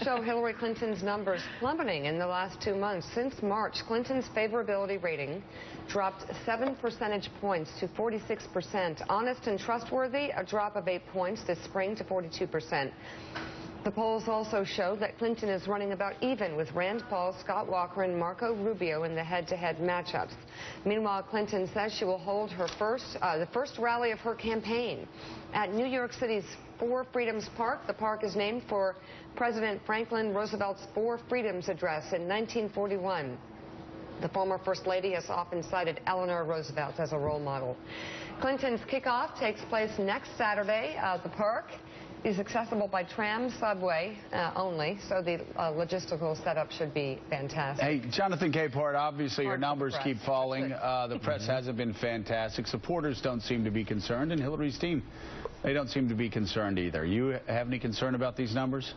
Show Hillary Clinton's numbers plummeting in the last 2 months. Since March, Clinton's favorability rating dropped 7 percentage points to 46%. Honest and trustworthy, a drop of 8 points this spring to 42%. The polls also show that Clinton is running about even with Rand Paul, Scott Walker, and Marco Rubio in the head-to-head matchups. Meanwhile, Clinton says she will hold the first rally of her campaign at New York City's Four Freedoms Park. The park is named for President Franklin Roosevelt's Four Freedoms Address in 1941. The former First Lady has often cited Eleanor Roosevelt as a role model. Clinton's kickoff takes place next Saturday. The park is accessible by tram, subway only, so the logistical setup should be fantastic. Hey, Jonathan Capehart, obviously your numbers keep falling. The press hasn't been fantastic. Supporters don't seem to be concerned, and Hillary's team, they don't seem to be concerned either. You have any concern about these numbers?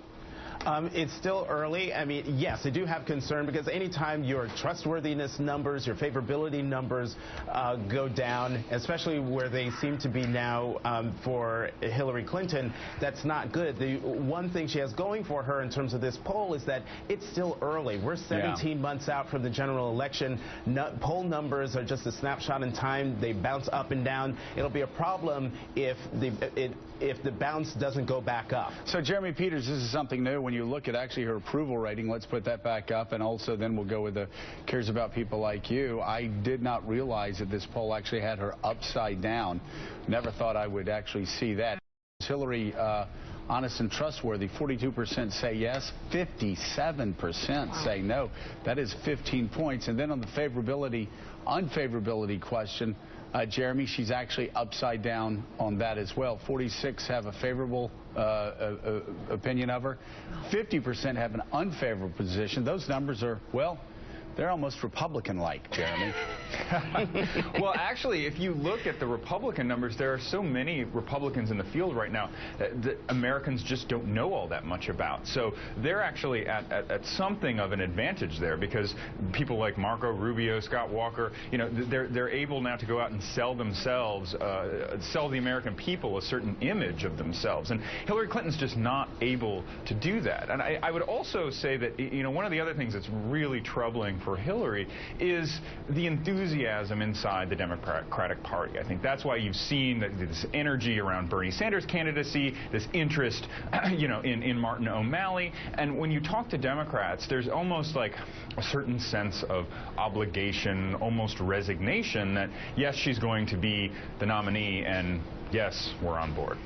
It's still early. I mean, yes, I do have concern because anytime your trustworthiness numbers, your favorability numbers go down, especially where they seem to be now for Hillary Clinton, that's not good. The one thing she has going for her in terms of this poll is that it's still early. We're 17 months out from the general election. Poll numbers are just a snapshot in time. They bounce up and down. It'll be a problem if the bounce doesn't go back up. So, Jeremy Peters, this is something new. When you look at actually her approval rating, let's put that back up, and also then we'll go with the cares about people like you. I did not realize that this poll actually had her upside down. Never thought I would actually see that. Hillary, honest and trustworthy, 42% say yes, 57% say no. That is 15 points. And then on the favorability, unfavorability question, Jeremy, she's actually upside down on that as well. 46 have a favorable opinion of her. 50% have an unfavorable position. Those numbers are, well, they're almost Republican-like, Jeremy. Well, actually, if you look at the Republican numbers, there are so many Republicans in the field right now that Americans just don't know all that much about. So they're actually at something of an advantage there because people like Marco Rubio, Scott Walker, you know, they're able now to go out and sell themselves, sell the American people a certain image of themselves. And Hillary Clinton's just not able to do that. And I would also say that, you know, one of the other things that's really troubling for Hillary is the enthusiasm inside the Democratic Party. I think that's why you've seen this energy around Bernie Sanders' candidacy, this interest, you know, in Martin O'Malley. And when you talk to Democrats, there's almost like a certain sense of obligation, almost resignation that, yes, she's going to be the nominee, and yes, we're on board.